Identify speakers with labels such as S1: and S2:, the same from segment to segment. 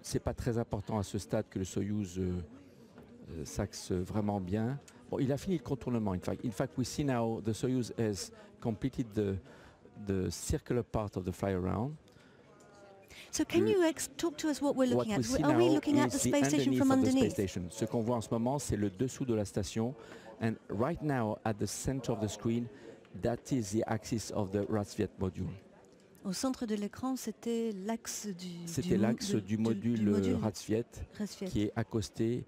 S1: c'est pas très important à ce stade que le Soyouz s'axe vraiment bien. Bon, il a fini le contournement. In fact, we see now the Soyuz has completed the circular part of the fly around.
S2: So can you talk to us what we're looking
S1: What we
S2: at?
S1: see
S2: Are we
S1: now
S2: looking at
S1: is
S2: the space station from
S1: of the
S2: underneath?
S1: space station. Ce qu'on voit en ce moment, c'est le dessous de la station. And right now, at the center of the screen, that is the axis of the Ratsviet module.
S2: Au centre de l'écran, c'était l'axe
S1: du module Ratsviet qui est accosté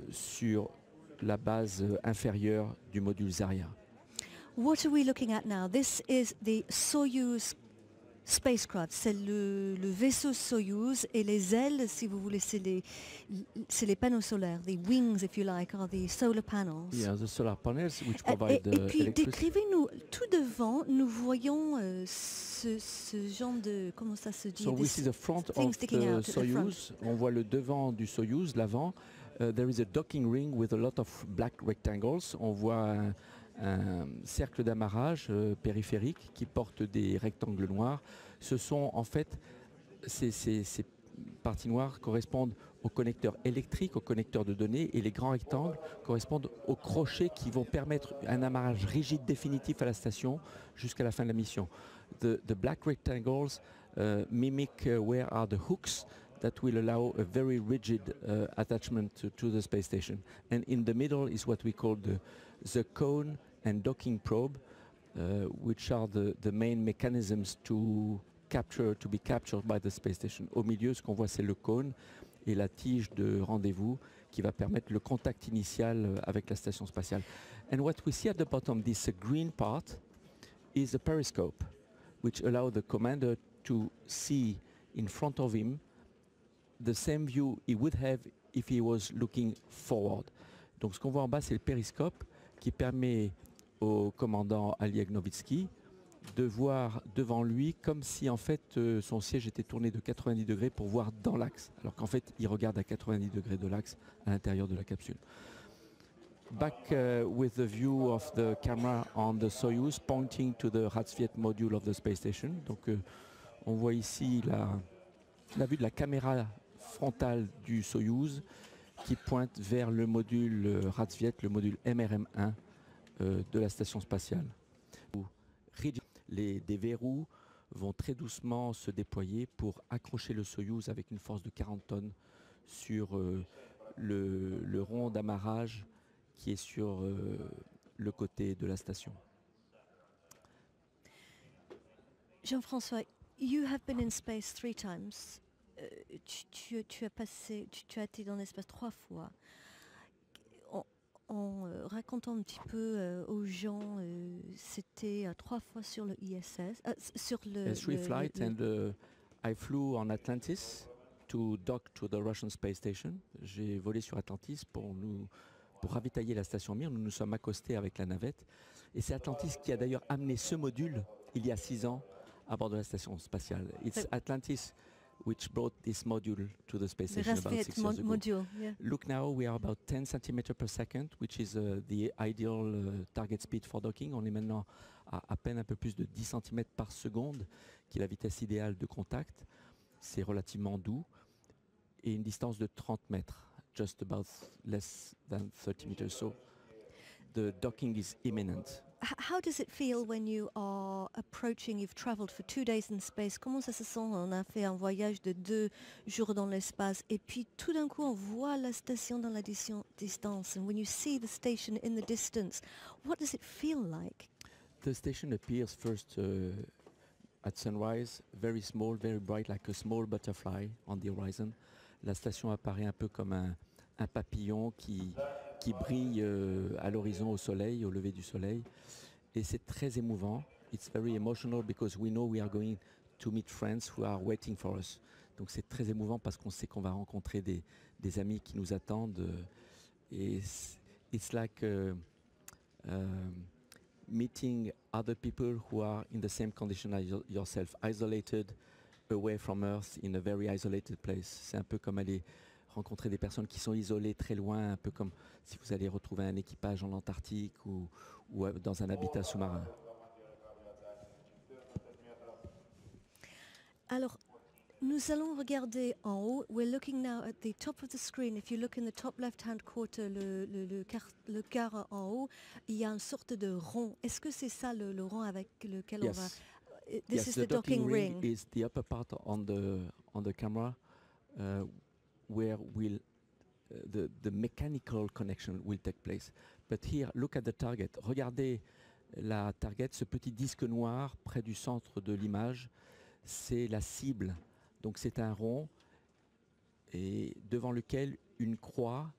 S1: sur la base inférieure du module Zarya.
S2: What are we looking at now? This is the Soyuz spacecraft. C'est le vaisseau Soyuz et les ailes, si vous voulez, c'est les panneaux solaires. The wings, if you like, are the solar panels.
S1: Yeah, the solar panels which provide
S2: et puis décrivez-nous, tout devant, nous voyons ce genre de, comment ça se dit?
S1: So we see the front of the Soyuz. On voit le devant du Soyuz, l'avant. There is a docking ring with a lot of black rectangles. On voit un cercle d'amarrage périphérique qui porte des rectangles noirs. Ce sont en fait, ces parties noires correspondent aux connecteurs électriques, aux connecteurs de données, et les grands rectangles correspondent aux crochets qui vont permettre un amarrage rigide définitif à la station jusqu'à la fin de la mission. The black rectangles mimic where are the hooks that will allow a very rigid attachment to the space station. And in the middle is what we call the cone and docking probe, which are the main mechanisms to be captured by the space station. Au milieu, ce qu'on voit, c'est le cône et la tige de rendez-vous qui va permettre le contact initial avec la station spatiale. And what we see at the bottom, this green part, is a periscope, which allows the commander to see in front of him the same view he would have if he was looking forward. Donc ce qu'on voit en bas, c'est le périscope qui permet au commandant Oleg Novitsky de voir devant lui comme si en fait son siège était tourné de 90 degrés pour voir dans l'axe, alors qu'en fait il regarde à 90 degrés de l'axe à l'intérieur de la capsule. Back with the view of the camera on the Soyuz pointing to the Ratsviet module of the space station. Donc on voit ici la vue de la caméra frontale du Soyuz qui pointe vers le module Ratsviet, le module MRM-1 de la station spatiale. Des verrous vont très doucement se déployer pour accrocher le Soyuz avec une force de 40 tonnes sur le rond d'amarrage qui est sur le côté de la station.
S2: Jean-François, you have been in space 3 times. Tu as été dans l'espace 3 fois. En racontant un petit peu aux gens, c'était 3 fois sur le ISS, sur le...
S1: 3 flights and I flew on Atlantis to dock to the Russian space station. J'ai volé sur Atlantis pour ravitailler la station Mir. Nous nous sommes accostés avec la navette. Et c'est Atlantis qui a d'ailleurs amené ce module il y a 6 ans à bord de la station spatiale. It's Atlantis which brought this module to the space station about 6 years ago.
S2: Module, yeah.
S1: Look now, we are about 10 centimeters per second, which is the ideal target speed for docking. On est maintenant à peine un peu plus de 10 cm par seconde, qui est la vitesse idéale de contact. C'est relativement doux. Et une distance de 30 mètres, just about less than 30 meters. So the docking is imminent.
S2: How does it feel when you are approaching, you've traveled for 2 days in space? Comment ça se sent? On a fait un voyage de 2 jours dans l'espace et puis tout d'un coup on voit la station dans la distance. And when you see the station in the distance, what does it feel like?
S1: The station appears first at sunrise, very small, very bright, like a small butterfly on the horizon. La station apparaît un peu comme un papillon qui brille à l'horizon au soleil, au lever du soleil. Et c'est très émouvant. It's very emotional because we know we are going to meet friends who are waiting for us. Donc c'est très émouvant parce qu'on sait qu'on va rencontrer des amis qui nous attendent. Et it's like meeting other people who are in the same condition as yourself, isolated, away from Earth, in a very isolated place. C'est un peu comme aller rencontrer des personnes qui sont isolées très loin, un peu comme si vous allez retrouver un équipage en Antarctique ou dans un habitat sous-marin.
S2: Alors, Nous allons regarder en haut. We're looking now at the top of the screen. If you look in the top left-hand quarter, le quart en haut, il y a une sorte de rond. Est-ce que c'est ça le rond avec lequel on va...
S1: This is the docking ring. Is the upper part on the camera where will the mechanical connection will take place. But here, look at the target. Regardez la target, ce petit disque noir près du centre de l'image, c'est la cible. Donc c'est un rond et devant lequel une croix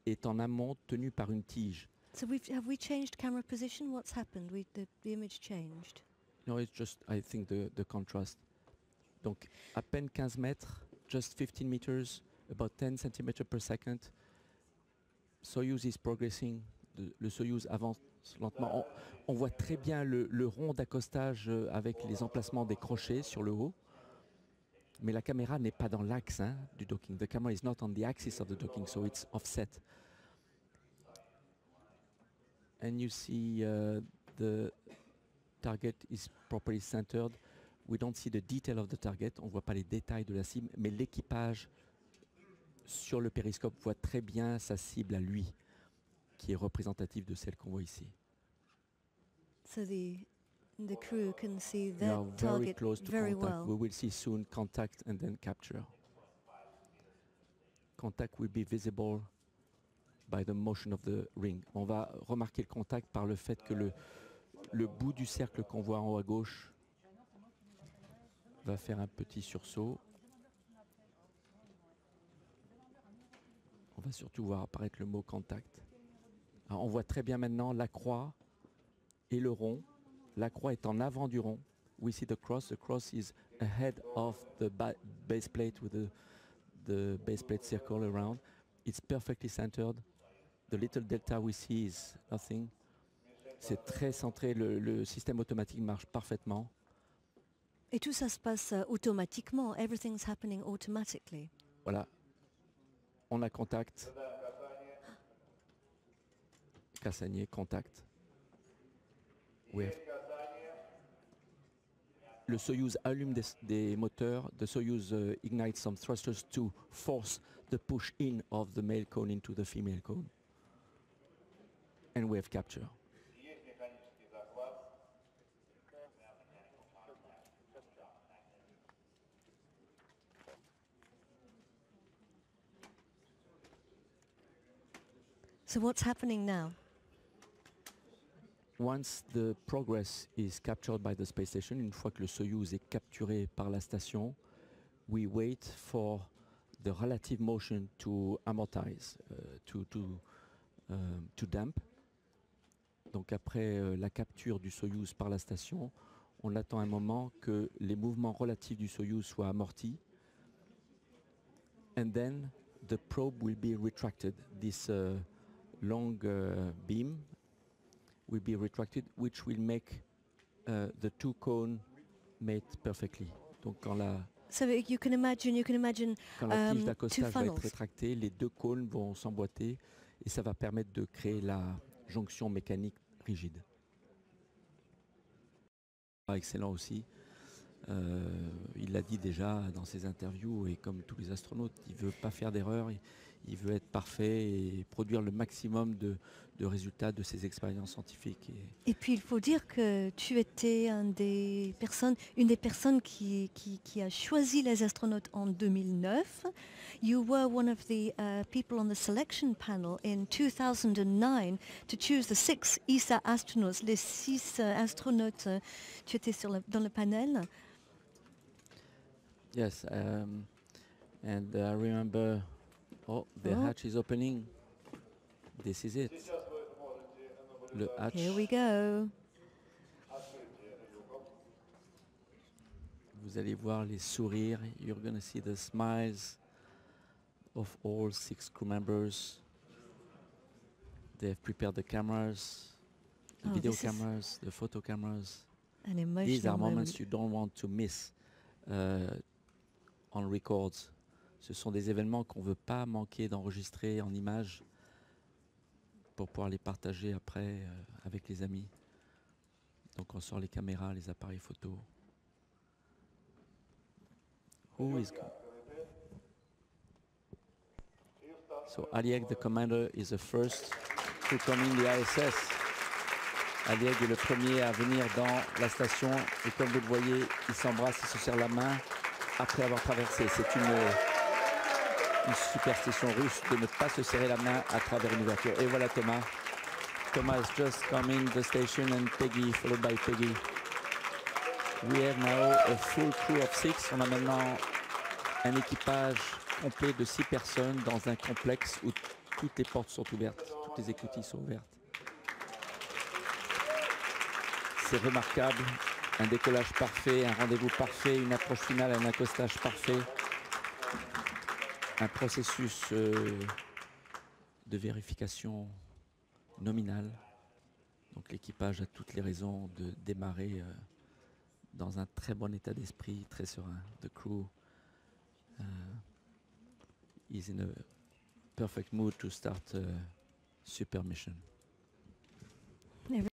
S1: est en amont tenue par une tige.
S2: So have we changed camera position? What's happened? The image changed.
S1: No, it's just, I think, the contrast. Donc à peine 15 mètres, just 15 meters, about 10 centimeters per second. Soyuz is progressing. Le Soyuz avance lentement. On voit très bien le rond d'accostage avec les emplacements des crochets sur le haut. Mais la caméra n'est pas dans l'axe du docking. The camera is not on the axis of the docking, so it's offset. And you see the target is properly centered. We don't see the detail of the target. On ne voit pas les détails de la cible, mais l'équipage sur le périscope voit très bien sa cible à lui, qui est représentative de celle qu'on voit ici.
S2: So the crew can see that target very well.
S1: We will see soon contact and then capture. Contact will be visible by the motion of the ring. On va remarquer le contact par le fait que le bout du cercle qu'on voit en haut à gauche va faire un petit sursaut. On va surtout voir apparaître le mot contact. Alors on voit très bien maintenant la croix et le rond. La croix est en avant du rond. We see the cross. The cross is ahead of the base plate with the base plate circle around. It's perfectly centered. The little delta we see is nothing. C'est très centré. Le système automatique marche parfaitement.
S2: Et tout ça se passe automatiquement. Everything's happening automatically.
S1: Voilà. On a contact. Cassagné, contact. Le Soyuz allume des moteurs. The Soyuz ignites some thrusters to force the push in of the male cone into the female cone. And we have capture.
S2: So what's happening now?
S1: Once the Progress is captured by the space station, une fois que le Soyuz est capturé par la station, we wait for the relative motion to amortize, to damp. Donc après la capture du Soyuz par la station, on attend un moment que les mouvements relatifs du Soyuz soient amortis. And then the probe will be retracted. This long beam will be retracted, which will make the two cones mate perfectly. Donc quand la
S2: you can imagine
S1: quand la tige d'accostage va être rétractée, les deux cônes vont s'emboîter et ça va permettre de créer la jonction mécanique rigide. Excellent aussi. Il l'a dit déjà dans ses interviews et comme tous les astronautes, il ne veut pas faire d'erreur, il veut être parfait et produire le maximum de résultats de ses expériences scientifiques.
S2: Et puis il faut dire que tu étais une des personnes qui a choisi les astronautes en 2009. You were one of the people on the selection panel in 2009 to choose the 6 ESA astronauts, les 6 astronautes. Tu étais dans le panel.
S1: Yes, and I remember, the hatch is opening. This is it. Le hatch.
S2: Here we go.
S1: Vous allez voir les sourires. You're going to see the smiles of all 6 crew members. They have prepared the cameras, the video cameras, the photo cameras.
S2: An emotional
S1: These are moments
S2: moment.
S1: you don't want to miss. On records. Ce sont des événements qu'on ne veut pas manquer d'enregistrer en images pour pouvoir les partager après avec les amis. Donc on sort les caméras, les appareils photo. Who is good? So Alieg, the commander, is the first to come in the ISS. Alieg est le premier à venir dans la station et comme vous le voyez, il s'embrasse, il se serre la main après avoir traversé. C'est une superstition russe de ne pas se serrer la main à travers une ouverture. Et voilà Thomas. Thomas has just come in the station and Peggy, followed by Peggy. We have now a full crew of 6. On a maintenant un équipage complet de 6 personnes dans un complexe où toutes les portes sont ouvertes, toutes les écoutilles sont ouvertes. C'est remarquable, un décollage parfait, un rendez-vous parfait, une approche finale, un accostage parfait, un processus de vérification nominale. Donc l'équipage a toutes les raisons de démarrer dans un très bon état d'esprit, très serein. The crew is in a perfect mood to start a super mission.